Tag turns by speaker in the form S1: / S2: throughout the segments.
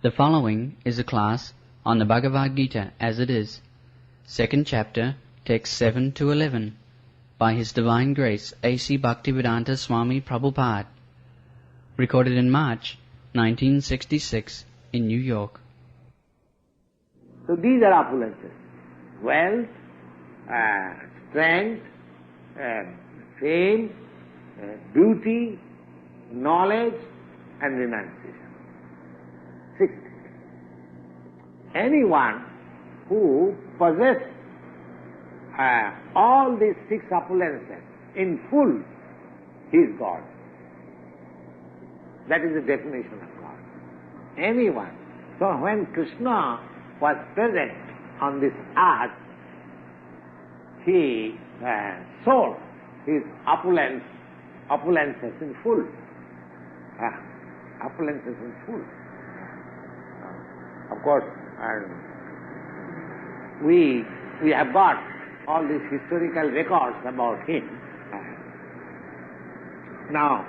S1: The following is a class on the Bhagavad Gita as it is, second chapter, texts 7 to 11, by His Divine Grace A.C. Bhaktivedanta Swami Prabhupada, recorded in March 1966 in New York.
S2: So these are opulences: wealth, strength, fame, beauty, knowledge, and renunciation. 6. Anyone who possesses all these 6 opulences in full, he is God. That is the definition of God. Anyone. So when Krishna was present on this earth, he sold his opulences in full. Opulences in full. Of course, we have got all these historical records about him. Now,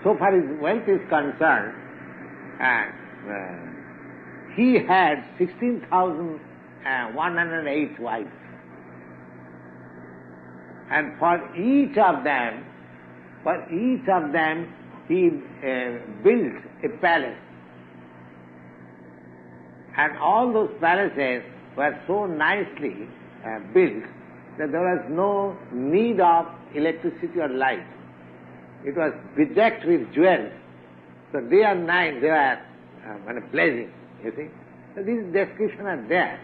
S2: so far as wealth is concerned, he had 16,108 wives. And for each of them, he built a palace. And all those palaces were so nicely built that there was no need of electricity or light. It was bedecked with jewels. So day and night they were blazing, you see. So these descriptions are there.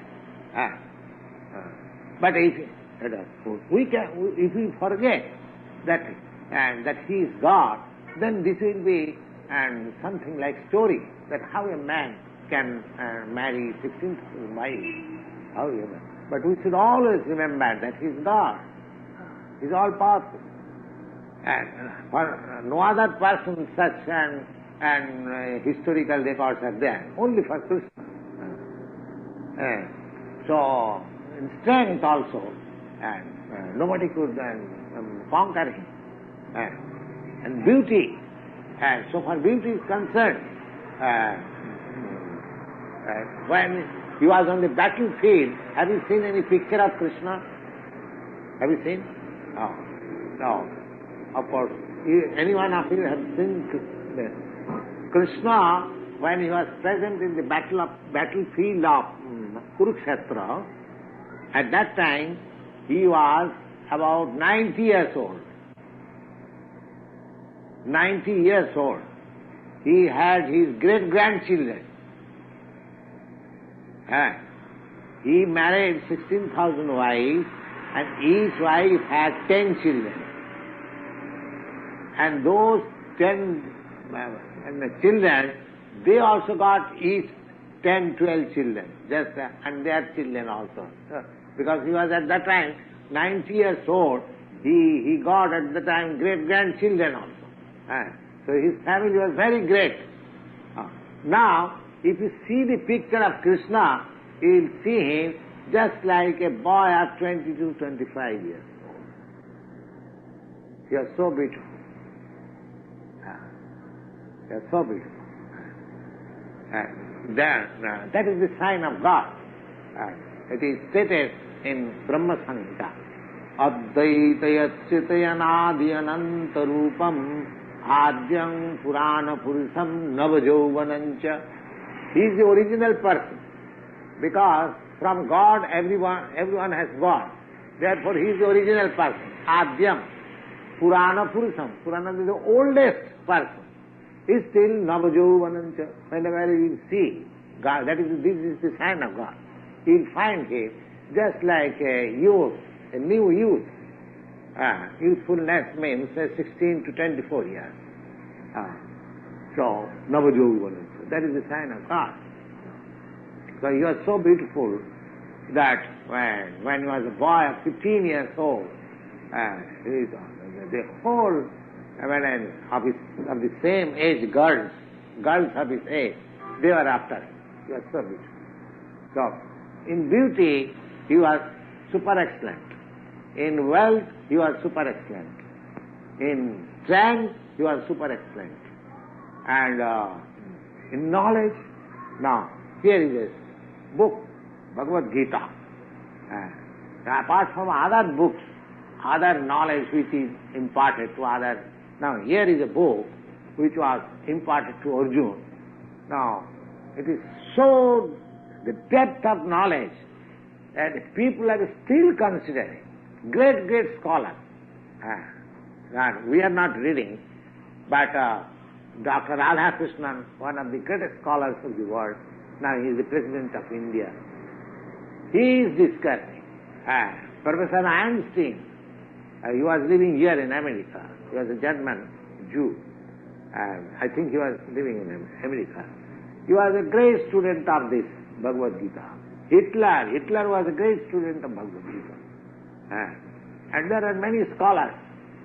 S2: But if we forget that he is God, then this will be something like story, that how a man can marry 16,000 wives. But we should always remember that he is God. He is all powerful. And for no other person such historical records are there, only for Krishna. So in strength also, nobody could conquer him. And beauty, so far beauty is concerned, when he was on the battlefield, have you seen any picture of Krishna? Have you seen? No. Of course, anyone of you have seen Krishna when he was present in the battlefield of Kurukshetra. At that time, he was about 90 years old. 90 years old. He had his great-grandchildren. He married 16,000 wives, and each wife had 10 children. And those 10 children, they also got each 10, 12 children, and their children also. Because he was at that time 90 years old, he got at the time great-grandchildren also. So his family was very great. Now, if you see the picture of Krishna, you will see him just like a boy of 20 to 25 years old. He was so beautiful. He was so beautiful. That is the sign of God. It is stated in Brahma Samhita. Advaitayasyatayanadhyanantarupam Adyam Purana Purusam Navajovanancha. He is the original person. Because from God everyone has God. Therefore he is the original person. Adyam Purana Purusam. Purana is the oldest person. He is still Navajovanancha. Whenever you see God, this is the sign of God. You will find him just like a youth, a new youth. Youthfulness means 16 to 24 years. So, Navajovanancha. That is the sign of God. So he was so beautiful that when he was a boy of 15 years old, the whole of the same age girls of his age, they were after him. He was so beautiful. So, in beauty, he was super excellent. In wealth, he was super excellent. In strength, he was super excellent. And in knowledge, Now, here is a book, Bhagavad Gita. Apart from other books, other knowledge which is imparted to others. Now, here is a book which was imparted to Arjuna. Now, it is so the depth of knowledge that people are still considering. Great, great scholars. We are not reading, but Dr. Radhakrishnan, one of the greatest scholars of the world, now he is the President of India. He is discussing. Professor Einstein, he was living here in America. He was a German Jew. I think he was living in America. He was a great student of this Bhagavad Gita. Hitler was a great student of Bhagavad Gita. And there are many scholars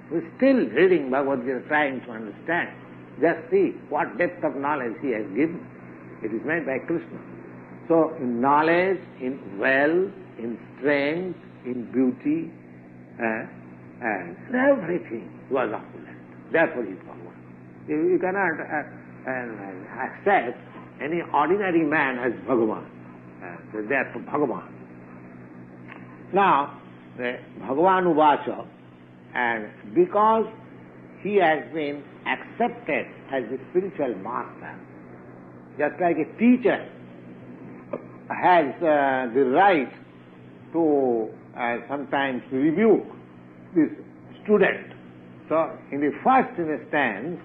S2: who are still reading Bhagavad Gita, trying to understand. Just see what depth of knowledge he has given. It is made by Krishna. So in knowledge, in wealth, in strength, in beauty, and everything was opulent. Therefore he is Bhagavan. You cannot accept any ordinary man as Bhagavan. Therefore Bhagavan. Now, Bhagavan Uvacha, and because he has been accepted as the spiritual master, just like a teacher has the right to sometimes rebuke this student. So, in the first instance,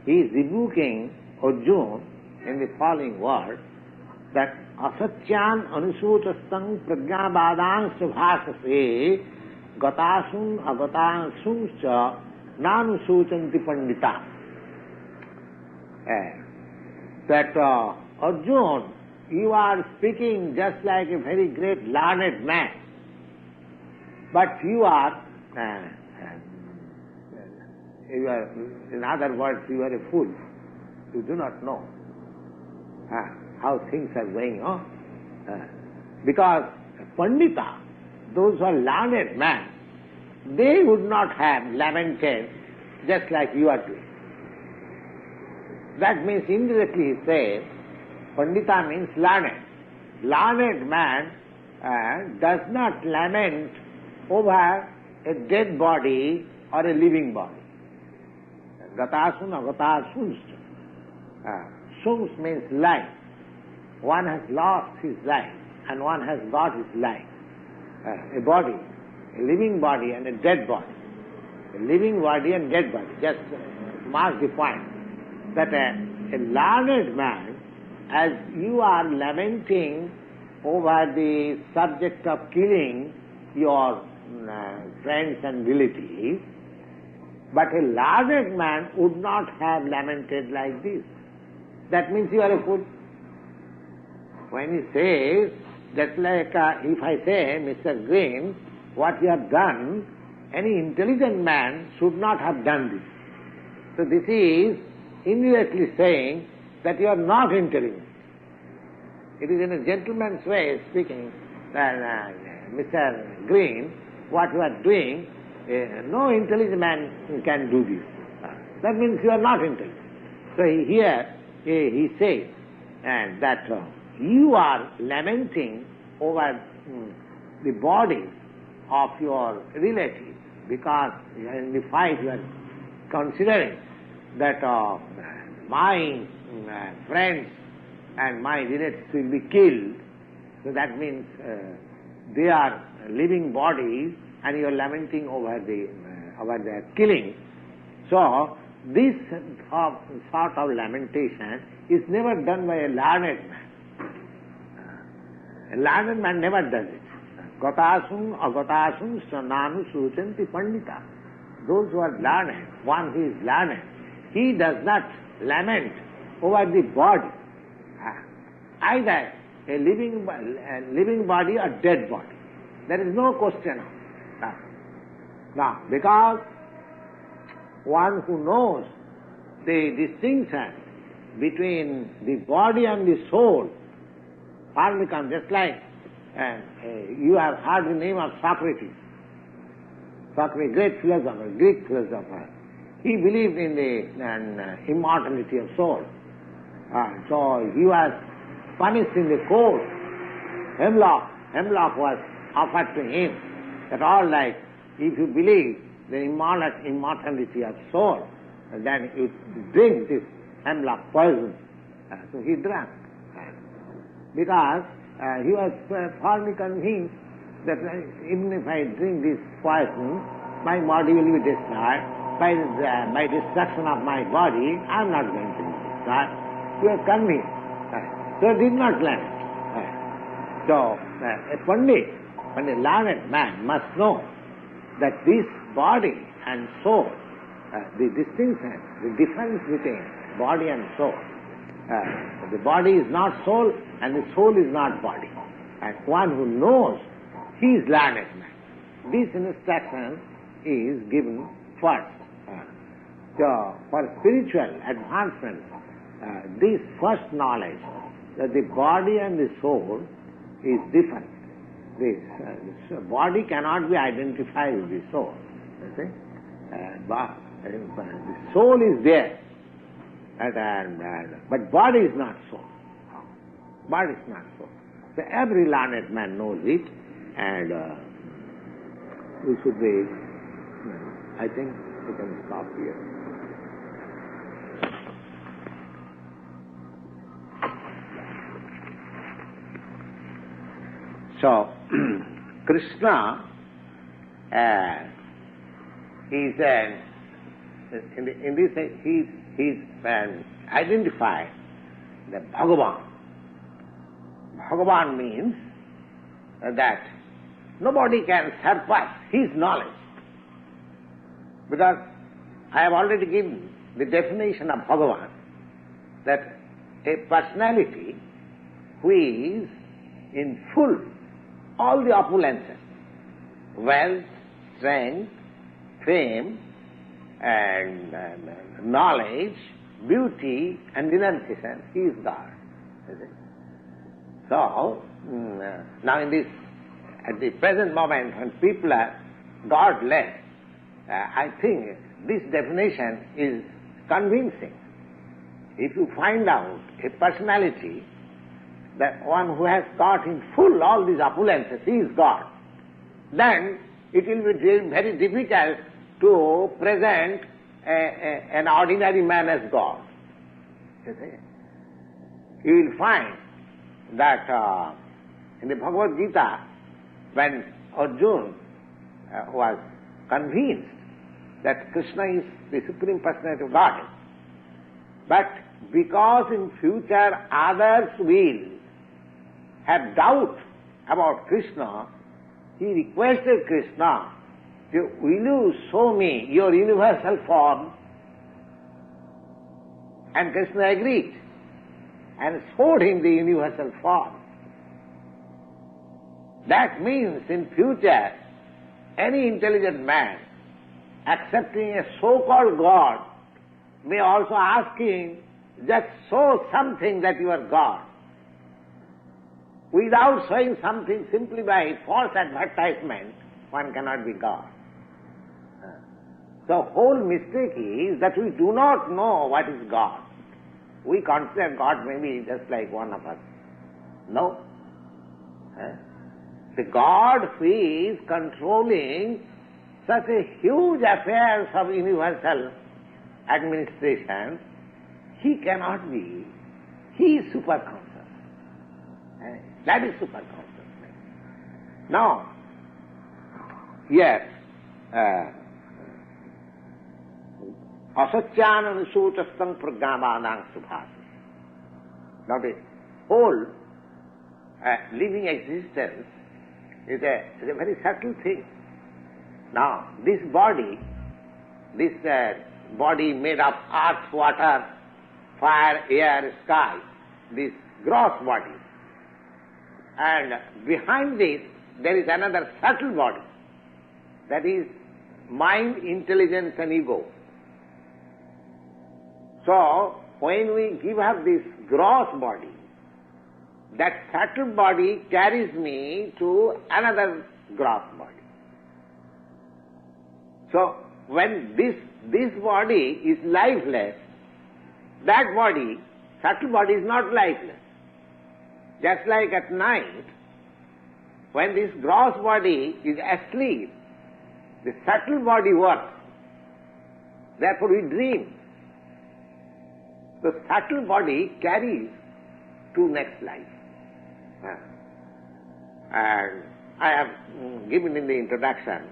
S2: he is rebuking Arjuna in the following words, that asatyan anusutastang prajnabadang bhasase gatasum agatasum cha nanusuchanti pandita. That Arjuna, you are speaking just like a very great learned man, but you are, in other words, you are a fool. You do not know how things are going on. Because Pandita, those who are learned men, they would not have lamented just like you are doing. That means indirectly he says, Pandita means learned. Learned man does not lament over a dead body or a living body. Gatasun agatasun. Suns means life. One has lost his life and one has got his life. A body, a living body and a dead body. A living body and dead body. Just mark the point that a learned man, as you are lamenting over the subject of killing your friends and relatives, but a learned man would not have lamented like this. That means you are a fool. When he says, just like if I say, Mr. Green, what you have done, any intelligent man should not have done this. So this is indirectly saying that you are not intelligent. It is in a gentleman's way speaking that Mr. Green, what you are doing, no intelligent man can do this. That means you are not intelligent. So here he says that you are lamenting over the body of your relatives because in the fight you are considering that my friends and my relatives will be killed. So that means they are living bodies and you are lamenting over their killing. So this sort of lamentation is never done by a learned man. A learned man never does it. Gatasum agatasum sananu suchanti pandita. Those who are learned, one who is learned, he does not lament over the body. Either a living body or dead body. There is no question of that. Now, because one who knows the distinction between the body and the soul, becomes just like you have heard the name of Socrates. Socrates, great philosopher, Greek philosopher. He believed in the immortality of soul. So he was punished in the court. Hemlock was offered to him. That all like, if you believe the immortality of soul, then you drink this hemlock poison. So he drank. Because he was firmly convinced that even if I drink this poison, my body will be destroyed. By destruction of my body, I am not going to be destroyed. He was convinced. So he did not learn it. So a Pandit, when a learned man must know that this body and soul, the distinction, the difference between body and soul. The body is not soul and the soul is not body. And one who knows, he is learned man. This instruction is given first. So for spiritual advancement, this first knowledge that the body and the soul is different. This body cannot be identified with the soul. You see? The soul is there, but body is not soul. Body is not soul. So every learned man knows it, and we should be. I think we can stop here. So, Krishna is in this he's identified the Bhagavan. Bhagavan means that nobody can surpass his knowledge. Because I have already given the definition of Bhagavan, that a personality who is in full all the opulences, wealth, strength, fame, and knowledge, beauty, and renunciation, he is God. So, now in this, at the present moment when people are God-led, I think this definition is convincing. If you find out a personality, that one who has got in full all these opulences, he is God, then it will be very difficult to present an ordinary man as God. You will find that in the Bhagavad Gita, when Arjuna was convinced that Krishna is the Supreme Personality of Godhead, but because in future others will have doubt about Krishna, he requested Krishna, will you show me your universal form? And Krishna agreed and showed him the universal form. That means in future, any intelligent man accepting a so-called God may also ask him, just show something that you are God. Without showing something simply by false advertisement, one cannot be God. The whole mistake is that we do not know what is God. We consider God maybe just like one of us. No. The God who is controlling such a huge affairs of universal administration, he cannot be. He is superconscious. That is superconsciousness. Now, yes, asatyanam sutastam pragnamanang subhasa. Now the whole living existence is a very subtle thing. Now this body made of earth, water, fire, air, sky, this gross body. And behind this there is another subtle body, that is mind, intelligence and ego. So when we give up this gross body, that subtle body carries me to another gross body. So when this body is lifeless, that body, subtle body, is not lifeless. Just like at night, when this gross body is asleep, the subtle body works. Therefore we dream. The subtle body carries to next life. And I have given in the introduction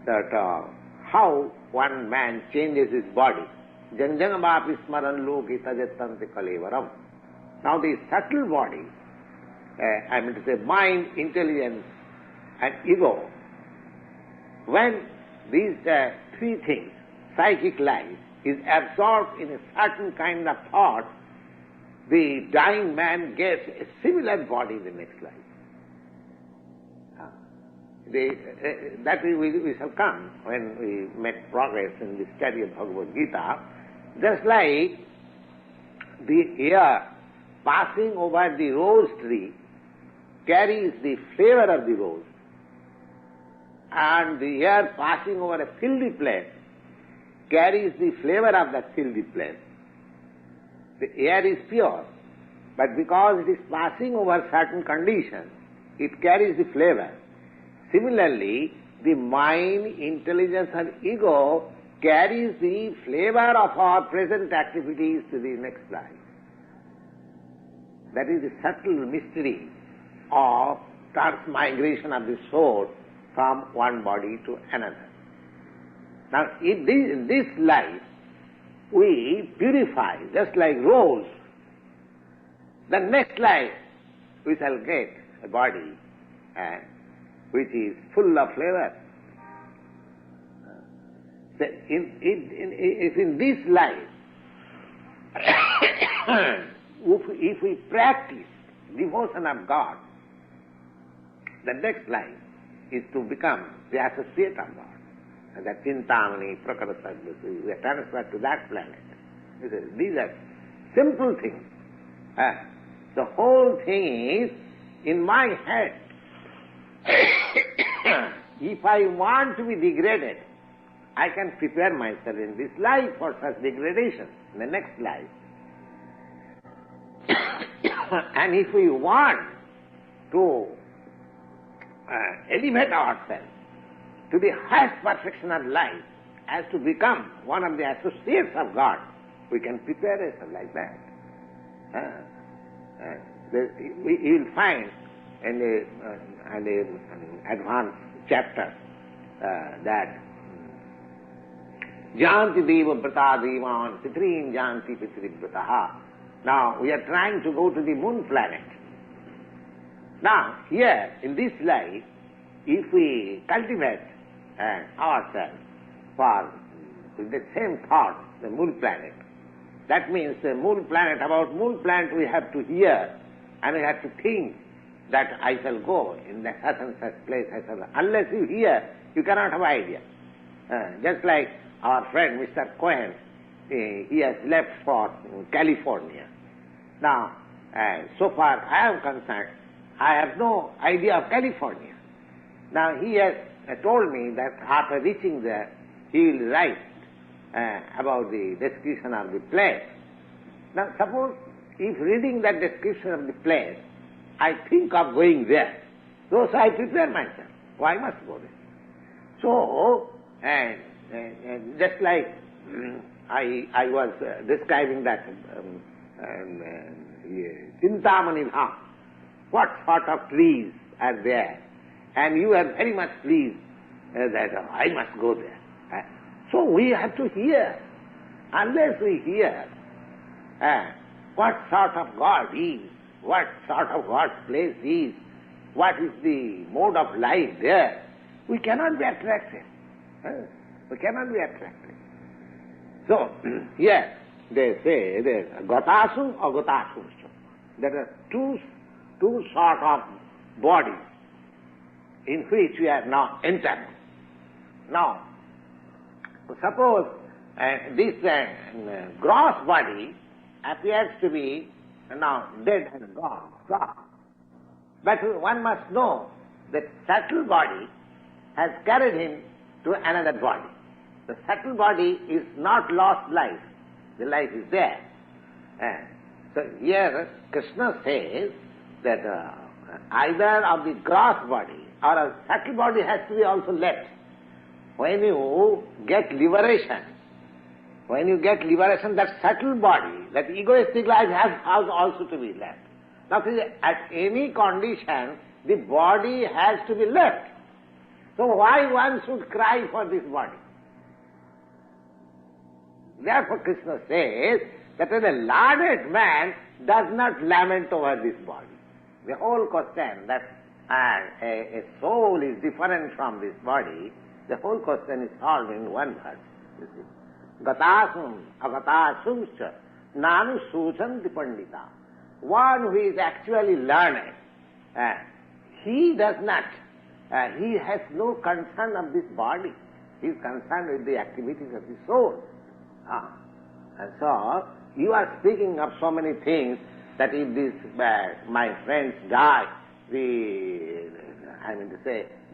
S2: that how one man changes his body. Janjangamapi smaran loki tajatanti kalevaram. Now the subtle body, I mean to say mind, intelligence and ego, when these three things, psychic life, is absorbed in a certain kind of thought, the dying man gets a similar body in the next life. That we shall come when we make progress in the study of Bhagavad Gita. Just like the air passing over the rose tree carries the flavor of the rose, and the air passing over a filthy place carries the flavor of that filthy place. The air is pure, but because it is passing over certain conditions, it carries the flavor. Similarly, the mind, intelligence and ego carries the flavor of our present activities to the next life. That is the subtle mystery of transmigration of the soul from one body to another. Now, in this life, we purify, just like rose. The next life, we shall get a body which is full of flavor. If in this life, if we practice devotion of God, the next life is to become the associate of God. And that Chintamani, Prakarata, we are transferred to that planet. These are simple things. The whole thing is in my head. If I want to be degraded, I can prepare myself in this life for such degradation, in the next life. And if we want to elevate ourselves to the highest perfection of life, as to become one of the associates of God, we can prepare ourselves like that. You will find in the advanced chapter that Janti Deva Brata Devan Pitrin Janti Pitri Brataha. Now we are trying to go to the moon planet. Now here in this life, if we cultivate ourselves for the same thought, the moon planet, that means the moon planet, about moon planet we have to hear and we have to think that I shall go in such and such place. Unless you hear, you cannot have idea. Just like our friend Mr. Cohen, he has left for California. Now, so far I am concerned, I have no idea of California. Now he has told me that after reaching there, he will write about the description of the place. Now suppose if reading that description of the place, I think of going there. So I prepare myself. Oh, I must go there. So, just like I was describing that Chintamani Dham, what sort of trees are there, and you are very much pleased that I must go there. So we have to hear. Unless we hear what sort of God is, what sort of God's place is, what is the mode of life there, we cannot be attracted. We cannot be attracted. So, here they say Gatasum or Gatasum. There are two sort of bodies in which we are now entered. Now, suppose this gross body appears to be now dead and gone, gone. But one must know that subtle body has carried him to another body. The subtle body is not lost life. The life is there. So here Krishna says that either of the gross body or a subtle body has to be also left. When you get liberation, that subtle body, that egoistic life has also to be left. Now, at any condition, the body has to be left. So why one should cry for this body? Therefore Krishna says that a learned man does not lament over this body. The whole question that a soul is different from this body, the whole question is solved in one verse. You see, Gatasum agatasumscha nanu suchanti pandita. One who is actually learned, he does not, he has no concern of this body. He is concerned with the activities of the soul. And so, you are speaking of so many things that if this, my friends die,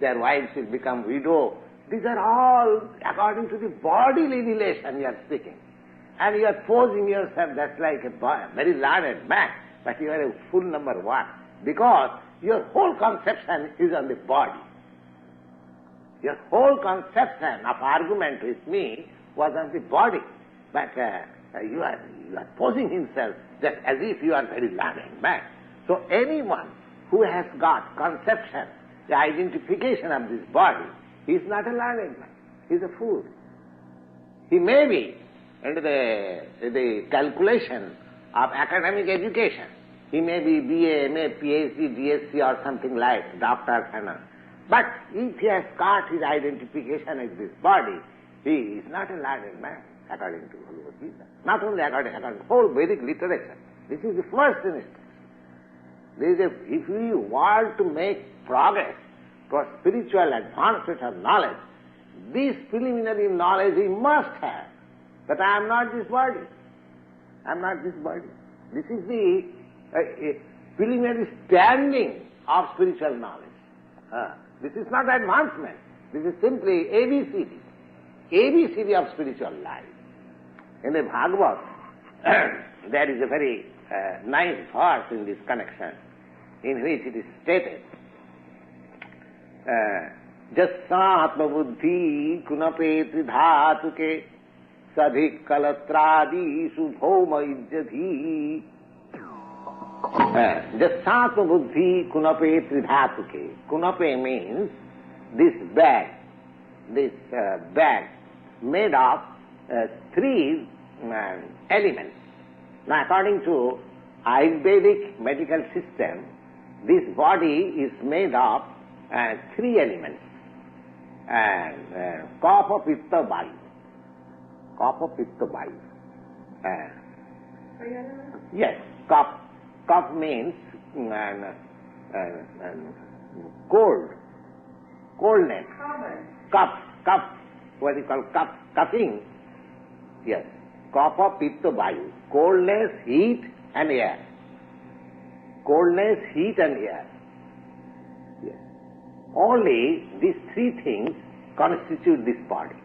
S2: their wives will become widow. These are all according to the bodily relation you are speaking. And you are posing yourself, that's like a very learned man, but you are a fool number one. Because your whole conception is on the body. Your whole conception of argument with me was on the body. But you are posing himself just as if you are very learned man. So anyone who has got conception, the identification of this body, he is not a learned man. He is a fool. He may be into the calculation of academic education. He may be BA, MA, PhD, DSc or something like doctor and all. But if he has got his identification as this body, he is not a learned man, according to Bhagavad Gita. Not only according to whole Vedic literature. This is the first instance. If we want to make progress for spiritual advancement of knowledge, this preliminary knowledge we must have, that I am not this body. I am not this body. This is the preliminary standing of spiritual knowledge. This is not advancement. This is simply ABCD. ABCD of spiritual life. In the Bhagavad, there is a very nice verse in this connection, in which it is stated, Jassatma buddhi kunapetri dhatuke sadhik kalatradi subhoma ijjadhi. Jassatma buddhi kunapetri dhatuke. Kunape means this bag made of three elements. Now, according to Ayurvedic medical system, this body is made of three elements. Kapha, Pitta, Vayu. Kapha, Pitta, Vayu. Yes, Kapha means coldness. Kapha, what you call cupping. Yes, Kapha, Pitta, Vayu. Coldness, heat and air. Coldness, heat and air. Yes. Only these three things constitute this body.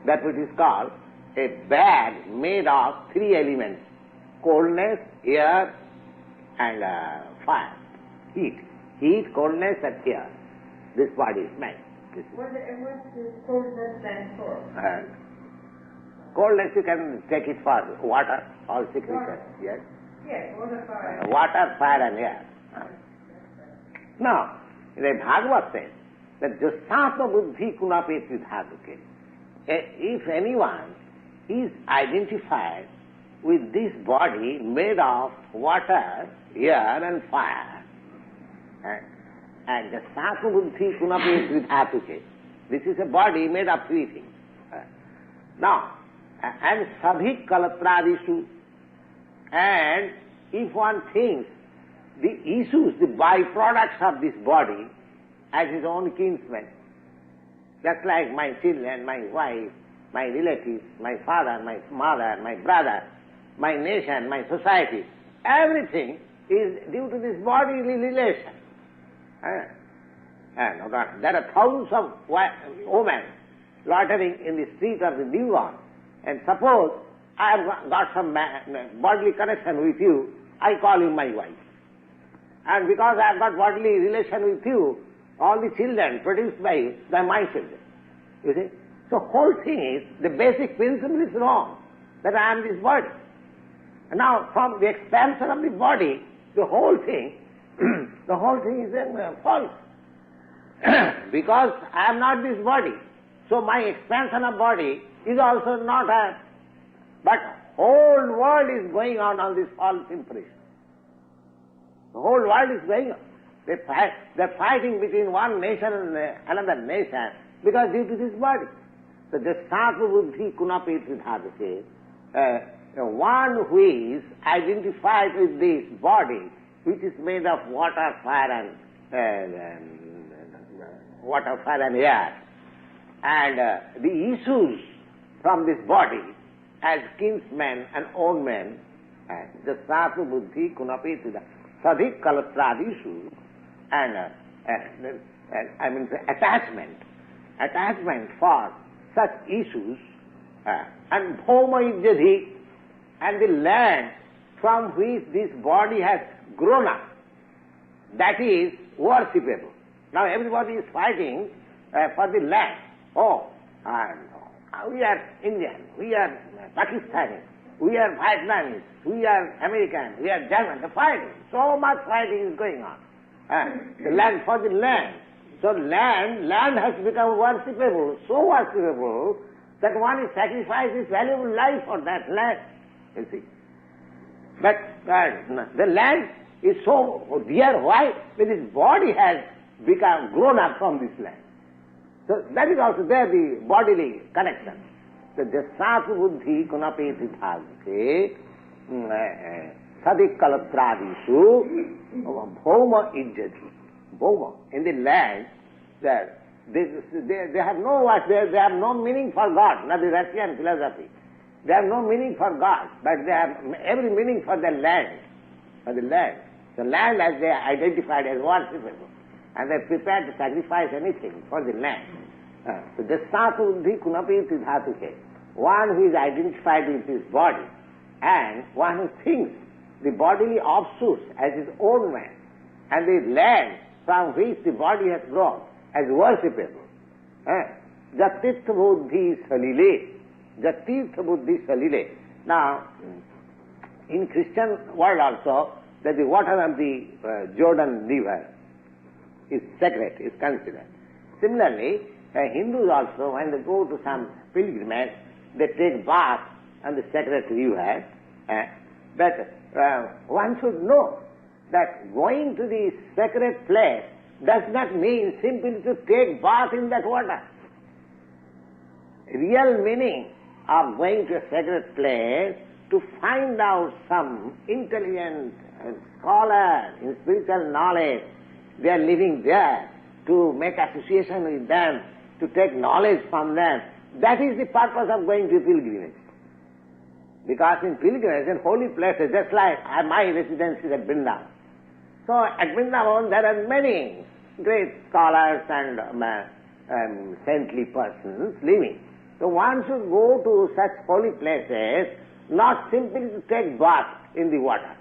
S2: That's what is called a bag made of three elements: coldness, air and fire. Heat, coldness and air. This body is made.
S3: What does coldness stand for?
S2: Coldness you can take it for water, all secretary. Yes?
S3: Yes, water, fire.
S2: Water, fire and air. Now, the Bhagavad says that Jassatma buddhi kunapetri dhatuke. If anyone is identified with this body made of water, air and fire, and Jassatma buddhi kunapetri dhatuke, this is a body made of three things. Now, and sabhik kalatradishu, and if one thinks the issues, the byproducts of this body as his own kinsmen, just like my children, my wife, my relatives, my father, my mother, my brother, my nation, my society, everything is due to this bodily relation. And there are thousands of women loitering in the street of the Devon, and suppose I have got some bodily connection with you, I call you my wife. And because I have got bodily relation with you, all the children produced by you, they are my children. You see? So whole thing is, the basic principle is wrong, that I am this body. And now from the expansion of the body, the whole thing is false. Because I am not this body, so my expansion of body is also not a... But whole world is going on this false impression. The whole world is going on. They're fighting between one nation and another nation because due to this body. So the Sattva Buddhi Kunapi Tridhadase, one who is identified with this body, which is made of water, fire and air, and the issues from this body as kinsmen and own men, the Sattva Buddhi Kunapi Tridhadase, Sadhik Kalastrādishu, and attachment for such issues, and Bhoma Ijjadhi, and the land from which this body has grown up, that is worshipable. Now everybody is fighting for the land. We are Indian, we are Pakistani, we are Vietnamese, we are American, we are German. The fighting, so much fighting is going on. The land for the land. So land has become worshipable, so worshipable that one is sacrificing his valuable life for that land. You see. But the land is so dear. Why? Because his body has become grown up from this land. So that is also there, the bodily connection. So the Sattva Buddhi Kunapi Tridhadase Sadik Kalastrādishu Bhoma Ijjati. Bhoma. In the land, they have no what, they have no meaning for God, not the Russian philosophy. They have no meaning for God, but they have every meaning for the land. For the land. The land as they are identified as worshipable. And they are prepared to sacrifice anything for the land. So the Sattva Buddhi Kunapi Tridhadase, one who is identified with his body, and one who thinks the bodily offshoots as his own man, and the land from which the body has grown as worshipable. Jatirtha Buddhi Salile. Jatirtha Buddhi Salile. Now, in Christian world also, that the water of the Jordan River is sacred, is considered. Similarly, Hindus also, when they go to some pilgrimage, they take bath on the sacred river. But one should know that going to the sacred place does not mean simply to take bath in that water. Real meaning of going to a sacred place to find out some intelligent scholar in spiritual knowledge. They are living there, to make association with them, to take knowledge from them. That is the purpose of going to pilgrimage. Because in pilgrimage, in holy places, just like my residence is at Vrindavan. So at Vrindavan there are many great scholars and saintly persons living. So one should go to such holy places not simply to take bath in the water,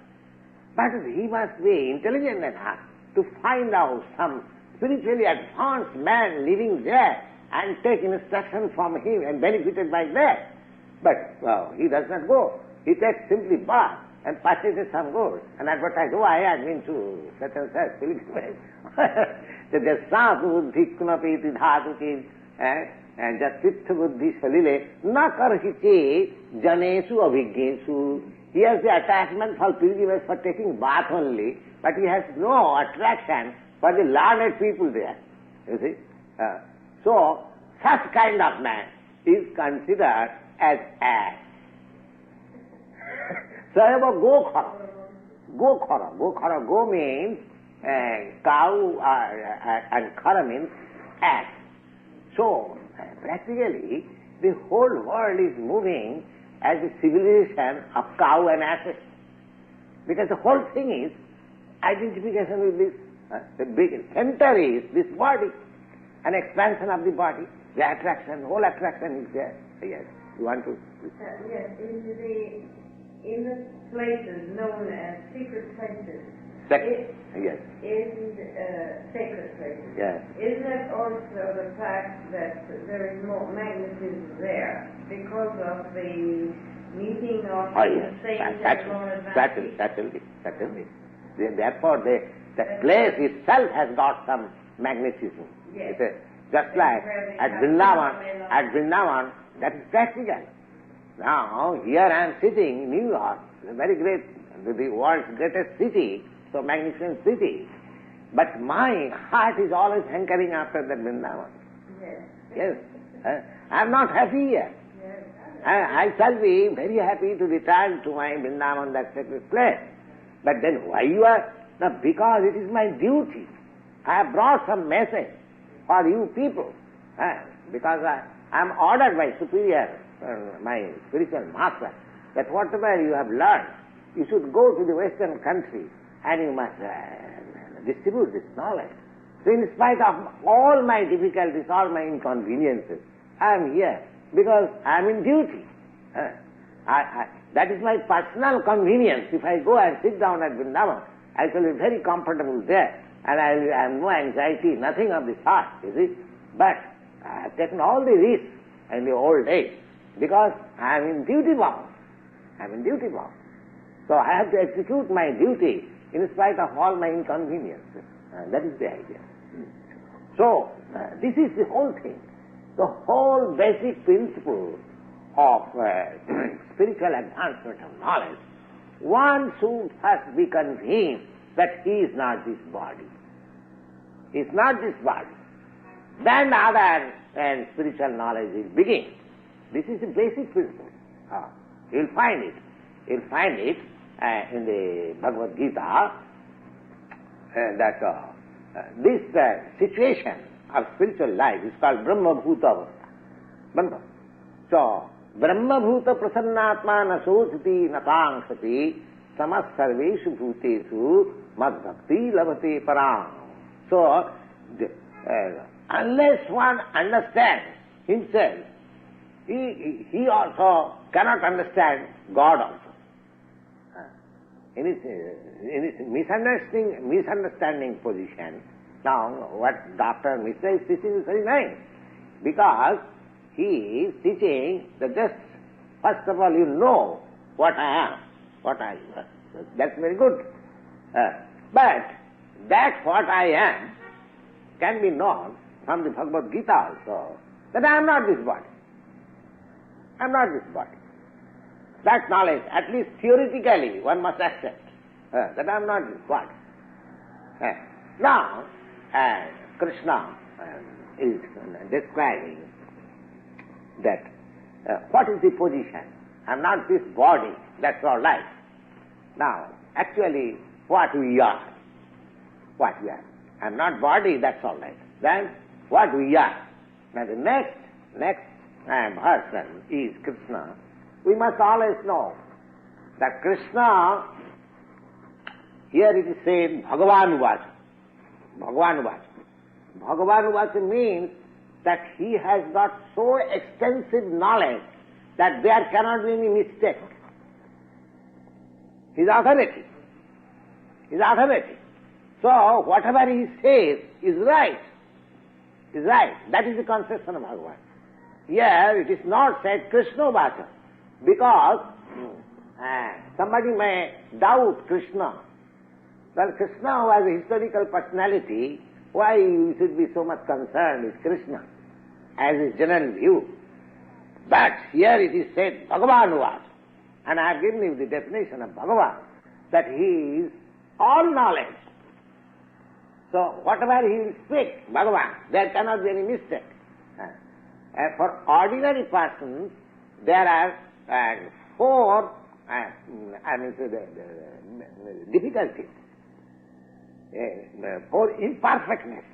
S2: but he must be intelligent enough to find out some spiritually advanced man living there and take instruction from him and benefited by that. But he does not go. He takes simply bath and purchases some goods and advertises, I have been to such and such pilgrimage. So the Sattva Buddhi Kunapi Tridhadase and Jatirtha Buddhi Salile na karhiche janesu abhigyesu. He has the attachment for pilgrimage for taking bath only, but he has no attraction for the learned people there. You see? So such kind of man is considered as ass. Sayava go go means cow and khara means ass. So practically the whole world is moving as a civilization of cow and asses. Because the whole thing is identification with this. The big center is this body, an expansion of the body, the attraction, whole attraction is there. Yes, you want to?
S3: Yes, in the places known as secret places,
S2: Yes.
S3: In sacred places.
S2: Yes.
S3: Is that also the fact that there is more magnetism there because of the meeting of
S2: Yes.
S3: saints and more advanced?
S2: Certainly. Therefore, the place itself has got some magnetism.
S3: Yes.
S2: Just like at Vrindavan, that is practical. Now, here I am sitting in New York, a very great, the world's greatest city, so magnificent city. But my heart is always hankering after that Vrindavan.
S3: Yes.
S2: Yes. I am not happy here.
S3: Yes.
S2: I shall be very happy to return to my Vrindavan, that sacred place. But then why you are? No, because it is my duty. I have brought some message for you people. Because I am ordered by superior, my spiritual master, that whatever you have learned, you should go to the Western country and you must distribute this knowledge. So in spite of all my difficulties, all my inconveniences, I am here because I am in duty. That is my personal convenience. If I go and sit down at Vrindavan, I shall be very comfortable there, and I have no anxiety, nothing of the sort, you see. But I have taken all the risks in the old age because I am in duty bound. I am in duty bound. So I have to execute my duty in spite of all my inconveniences. That is the idea. So this is the whole thing. The whole basic principle of spiritual advancement of knowledge. One should first be convinced that he is not this body. He is not this body. Then other spiritual knowledge will begin. This is the basic principle. You'll find it. You'll find it in the Bhagavad Gita that this situation of spiritual life is called Brahma Bhuta Avastha. Brahma. So, Brahma Bhuta Prasannatma na sochati na tangsati samas sarveshu bhutesu mad bhakti labhate parang. So, unless one understands himself, he also cannot understand God also. In his misunderstanding position, now what Dr. Mishra is teaching is very nice, because he is teaching that just first of all you know what I am, that's very good. But that what I am can be known from the Bhagavad Gita also, that I am not this body. I am not this body. That knowledge, at least theoretically, one must accept that I am not this body. Now, Krishna is describing that what is the position? I am not this body, that's all right. Now, actually, what we are? What we are? I am not body, that's all right. Then, what we are? Now, the next person is Krishna. We must always know that Krishna, here it is said, Bhagavan Vacha. Bhagavan Vacha. Bhagavan Vacha means that he has got so extensive knowledge that there cannot be any mistake. His authority. His authority. So, whatever he says is right. Is right. That is the conception of Bhagavan. Here it is not said Krishna Vacha, because somebody may doubt Krishna. Well, Krishna was a historical personality. Why you should be so much concerned with Krishna, as is general view. But here it is said Bhagavan Vacha. And I have given you the definition of Bhagavan, that he is all knowledge. So whatever he will speak, Bhagavan, there cannot be any mistake. For ordinary persons, there are four difficulties, four imperfectness.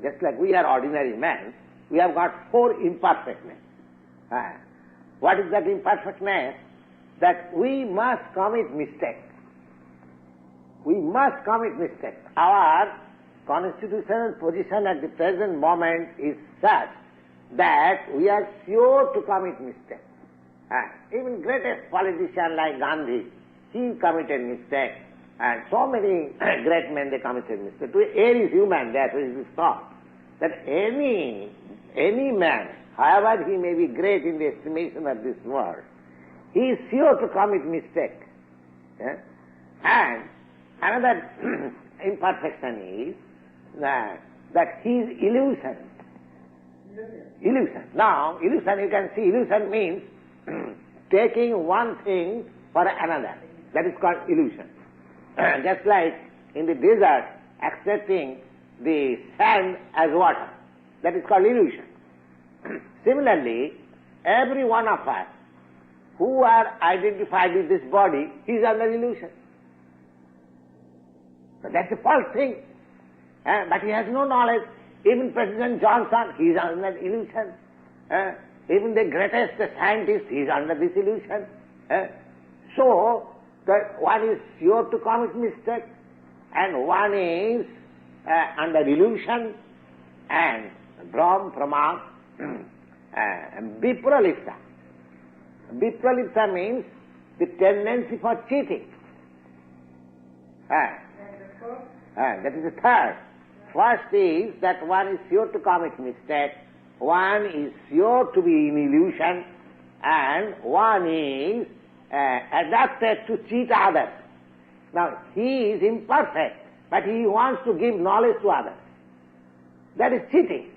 S2: Just like we are ordinary men, we have got four imperfectness. What is that imperfectness? That we must commit mistake. We must commit mistake. Our constitutional position at the present moment is such that we are sure to commit mistake. Even greatest politician like Gandhi, he committed mistake And so many great men, they committed mistake. Air is human, that is his thought. That any man, however he may be great in the estimation of this world, he is sure to commit mistake. Yeah? And another imperfection is that he is illusion. Illusion. Now, illusion, you can see, illusion means taking one thing for another. That is called illusion. Just like in the desert, accepting the sand as water. That is called illusion. Similarly, every one of us who are identified with this body is under illusion. So that's a false thing. But he has no knowledge. Even President Johnson, he is under illusion. Even the greatest scientist, he is under this illusion. So, one is sure to commit mistake, and one is under illusion, and Brahm, Pramam, Vipralipsa. Vipralipsa means the tendency for cheating. That is the third. First is that one is sure to commit mistake, one is sure to be in illusion, and one is adapted to cheat others. Now, he is imperfect, but he wants to give knowledge to others. That is cheating.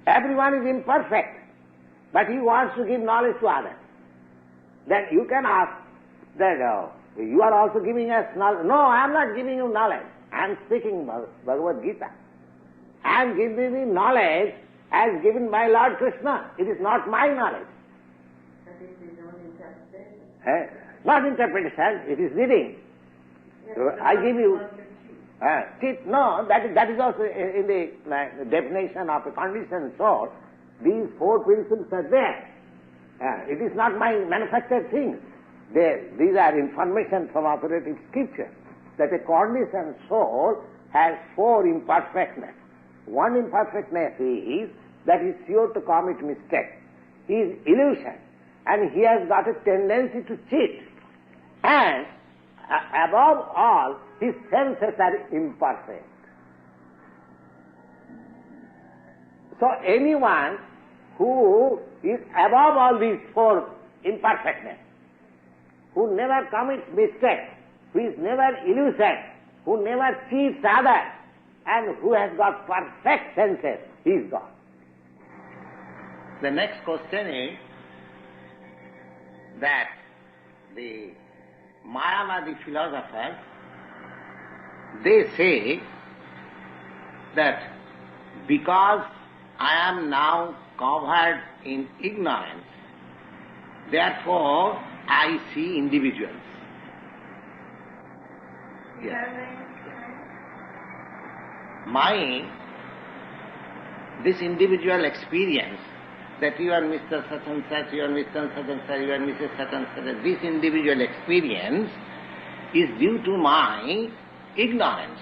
S2: Everyone is imperfect, but he wants to give knowledge to others. Then you can ask that, you are also giving us knowledge. No, I am not giving you knowledge. I am speaking Bhagavad Gita. I am giving you knowledge as given by Lord Krishna. It is not my knowledge.
S3: But it is only interpretation.
S2: Not interpretation, it is reading.
S3: Yes,
S2: So I give you... cheat. No, that is also in the definition of a conditioned soul. These four principles are there. It is not my manufactured things. These are information from authoritative scripture. That a conditioned soul has four imperfectness. One imperfectness is that he is sure to commit mistake. He is illusion, and he has got a tendency to cheat. And above all, his senses are imperfect. So anyone who is above all these four imperfectness, who never commits mistake, who is never illusion, who never cheats others, and who has got perfect senses, he is God. The next question is that the Mayavadi philosophers, they say that because I am now covered in ignorance, therefore I see individuals. Yes. This individual experience that you are Mr. such and such, you are Mr. such and such, you are Mrs. such and such, this individual experience is due to my ignorance.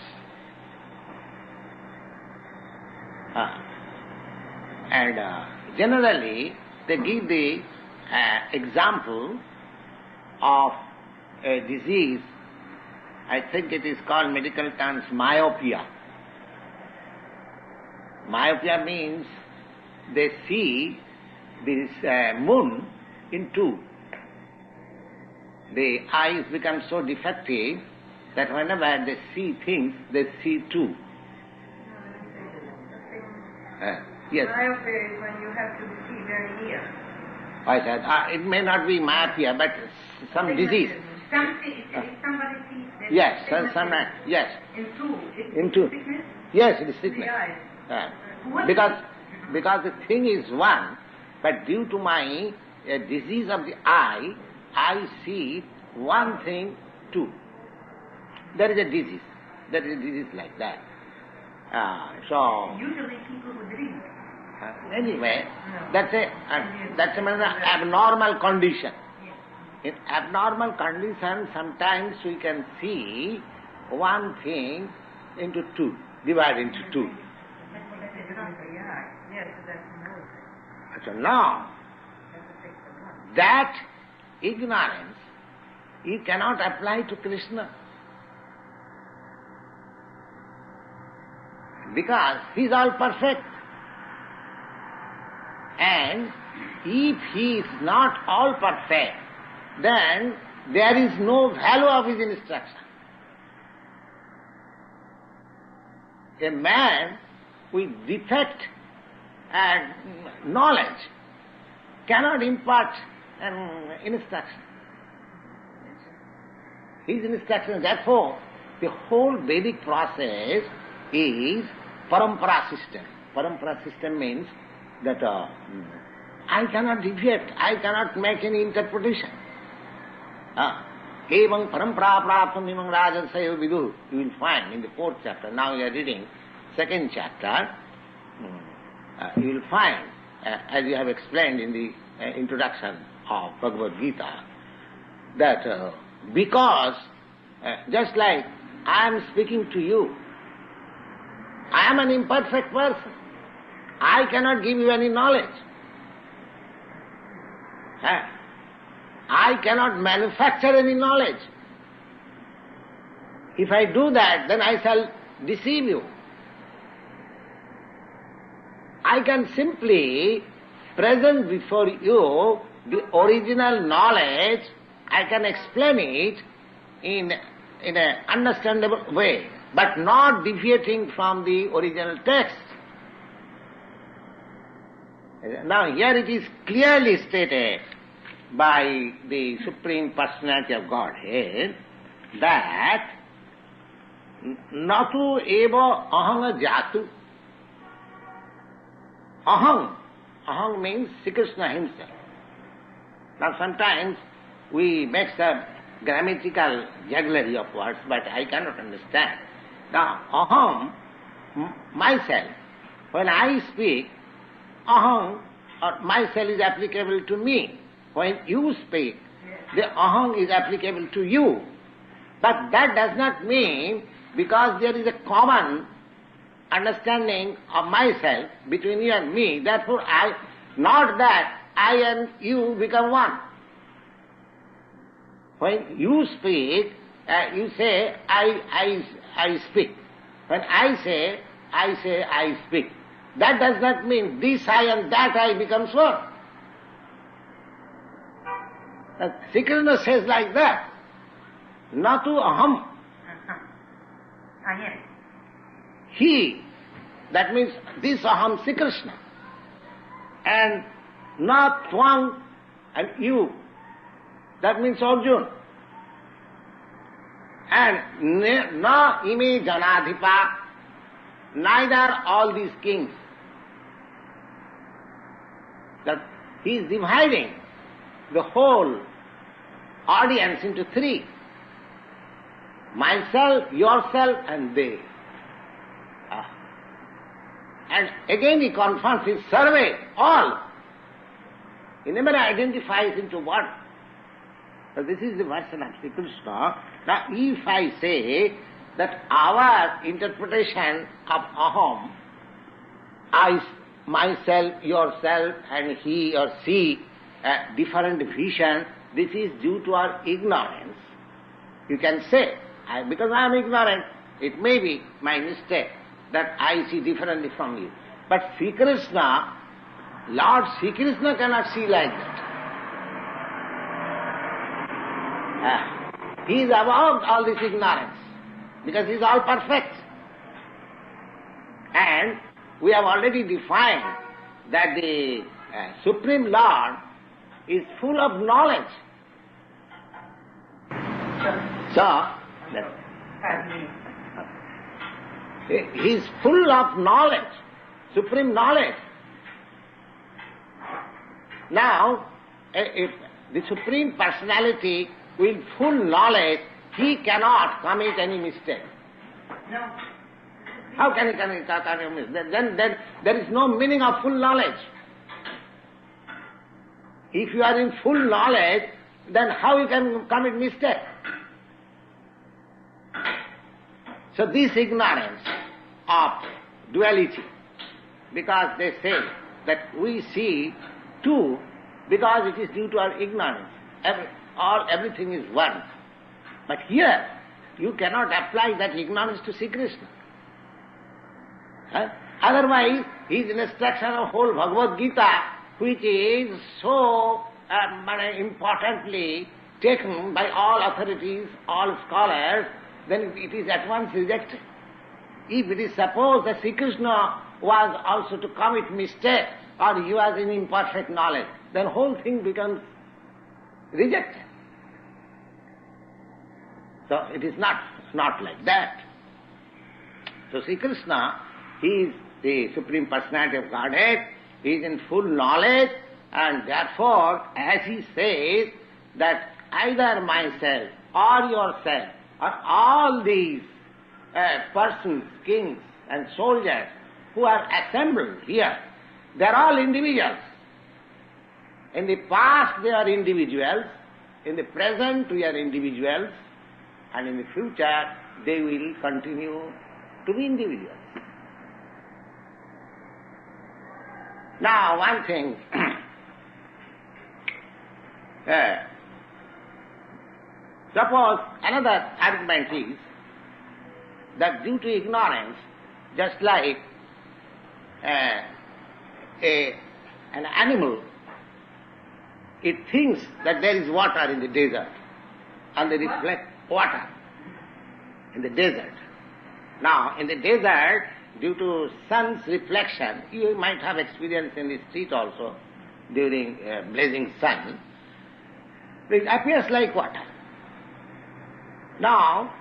S2: And generally they give the example of a disease, I think it is called medical terms myopia. Myopia means they see this moon in two. The eyes become so defective that whenever they see things, they see two. Yes.
S3: Myopia is when you have to see very near.
S2: I said, it may not be myopia, but some disease.
S3: Something, if somebody sees that.
S2: Yes, yes.
S3: In two. Sickness?
S2: Yes, it is sickness.
S3: The eyes.
S2: Because the thing is one, but due to my disease of the eye, I see one thing two. There is a disease. There is a disease like that.
S3: Usually people who drink.
S2: Anyway, that's a abnormal condition. In abnormal condition, sometimes we can see one thing into two, divided into two. So now, that ignorance you cannot apply to Krishna. Because he is all perfect. And if he is not all perfect, then there is no value of his instruction. A man with defect and knowledge cannot impart an instruction. His instruction, therefore, the whole Vedic process is parampara system. Parampara system means that I cannot deviate, I cannot make any interpretation. Evang parampara praptam imang rajasayo vidu, you will find in the 4th chapter. Now you are reading 2nd chapter. You will find, as you have explained in the introduction of Bhagavad Gita, that because just like I am speaking to you, I am an imperfect person. I cannot give you any knowledge. I cannot manufacture any knowledge. If I do that, then I shall deceive you. I can simply present before you the original knowledge. I can explain it in an understandable way, but not deviating from the original text. Now here it is clearly stated by the Supreme Personality of Godhead that natu eva ahanga jatu. Ahang means Sri Krishna himself. Now sometimes we make some grammatical jugglery of words, but I cannot understand. Now aham, myself, when I speak, aham or myself is applicable to me. When you speak, the aham is applicable to you. But that does not mean because there is a common understanding of myself between you and me, therefore not that I and you become one. When you speak, you say, I speak. When I say, I speak. That does not mean this I and that I becomes one. Sri Krishna says like that, natu aham. He, that means this aham Sri Krishna, and na tvang and you, that means Arjuna, and na ime janadhipa, neither all these kings. That he is dividing the whole audience into 3. Myself, yourself and they. And again he confirms his survey, all. He never identifies into one. So this is the version of Sri Krishna. Now if I say that our interpretation of aham, I, myself, yourself and he or she, different vision, this is due to our ignorance. You can say, because I am ignorant, it may be my mistake that I see differently from you. But Sri Krishna, Lord Sri Krishna cannot see like that. He is above all this ignorance, because he is all perfect. And we have already defined that the Supreme Lord is full of knowledge. So, he is full of knowledge, supreme knowledge. Now, if the Supreme Personality with full knowledge, he cannot commit any mistake.
S3: No.
S2: How can he commit any mistake? Then there is no meaning of full knowledge. If you are in full knowledge, then how you can commit mistake? So this ignorance of duality, because they say that we see two because it is due to our ignorance. everything is one. But here, you cannot apply that ignorance to Sri Krishna. Otherwise, his instruction of whole Bhagavad Gita, which is so importantly taken by all authorities, all scholars, then it is at once rejected. If it is supposed that Sri Krishna was also to commit mistake or he was in imperfect knowledge, then whole thing becomes rejected. So it is not like that. So Sri Krishna, he is the Supreme Personality of Godhead, he is in full knowledge, and therefore, as he says, that either myself or yourself or all these persons, kings and soldiers who are assembled here, they are all individuals. In the past they are individuals, in the present we are individuals, and in the future they will continue to be individuals. Now one thing, suppose another argument is that due to ignorance, just like an animal, it thinks that there is water in the desert, and they reflect water in the desert. Now, in the desert, due to sun's reflection, you might have experience in the street also, during blazing sun, it appears like water. Now,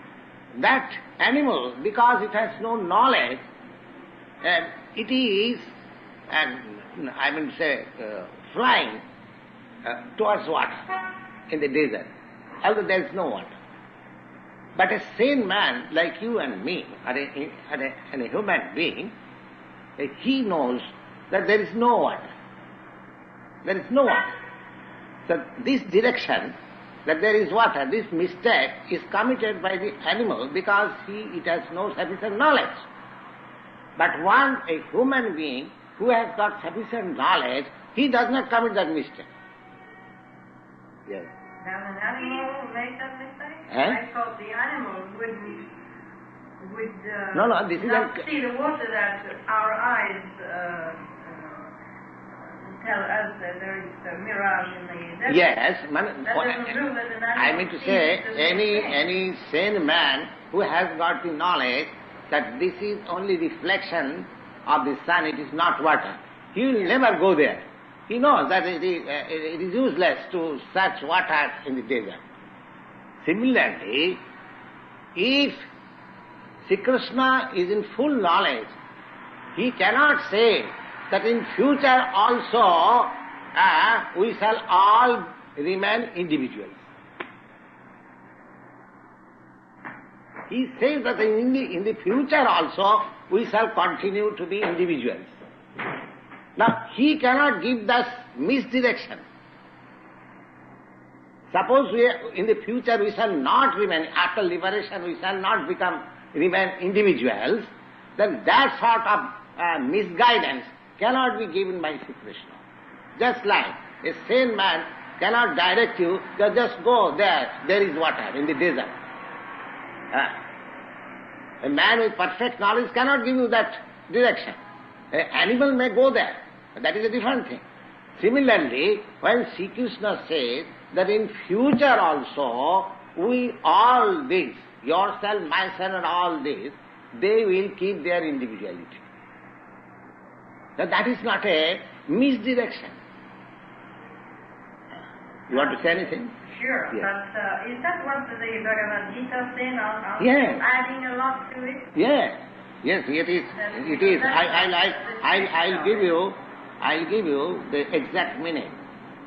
S2: that animal, because it has no knowledge, it is, flying towards water in the desert, although there is no water. But a sane man like you and me, and a human being, he knows that there is no water. There is no water. So this direction, that there is water, this mistake is committed by the animal because it has no sufficient knowledge. But a human being who has got sufficient knowledge, he does not commit that mistake. Yes.
S3: Does an animal make that mistake?
S2: Eh?
S3: I thought the animal would
S2: this is
S3: not see the water that our eyes tell us that there is a mirage in the desert.
S2: Yes,
S3: I
S2: mean to say, any sane man who has got the knowledge that this is only reflection of the sun, it is not water, he will never go there. He knows that it is useless to search water in the desert. Similarly, if Sri Krishna is in full knowledge, he cannot say that in future also we shall all remain individuals. He says that in the future also we shall continue to be individuals. Now, he cannot give thus misdirection. Suppose in the future we shall not remain, after liberation we shall not remain individuals, then that sort of misguidance cannot be given by Sri Krishna. Just like a sane man cannot direct you, just go there is water in the desert. A man with perfect knowledge cannot give you that direction. An animal may go there, that is a different thing. Similarly, when Sri Krishna says that in future also, we all this, yourself, myself and all this, they will keep their individuality. Now that is not a misdirection. You want to say anything?
S3: Sure,
S2: yes.
S3: But is that what the Bhagavad Gita says?
S2: Yes.
S3: Adding a lot to it?
S2: Yes, it is. It is. I'll give you the exact meaning.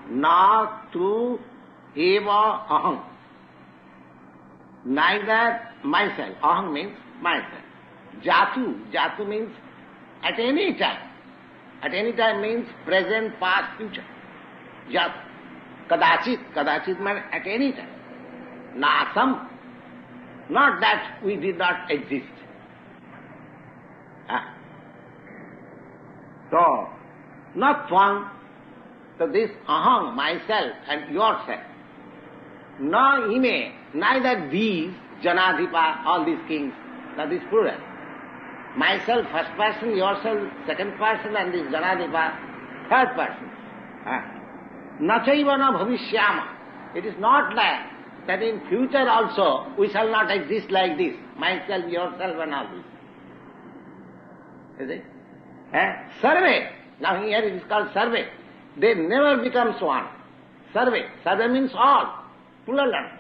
S2: Na tu eva aham. Neither myself. Aham means myself. Jatu means at any time. At any time means present, past, future. Jatu. Kadachit means at any time. Nasam, not that we did not exist. So, not one, so this aham, myself and yourself, No ime, neither these, Janadhipa, all these kings, that is plural. Myself, first person, yourself, second person, and this Janadhipa, third person. Nachaiva na bhavishyama. It is not like that in future also we shall not exist like this, myself, yourself and all this. Is it? Sarve. Now here it is called sarve. They never becomes one. Sarve. Sarve means all. Plural number.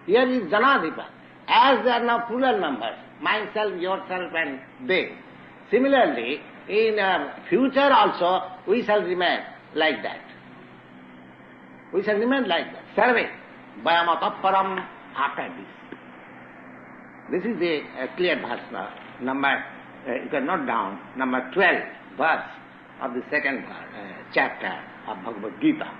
S2: Here is Janadhipa. As they are now plural numbers, myself, yourself and they. Similarly, in future also we shall remain like that. We shall remain like that. Sarve. Vayamataparam after this. This is the clear verse now. Number, you can note down, number 12 verse of the second chapter of Bhagavad Gita.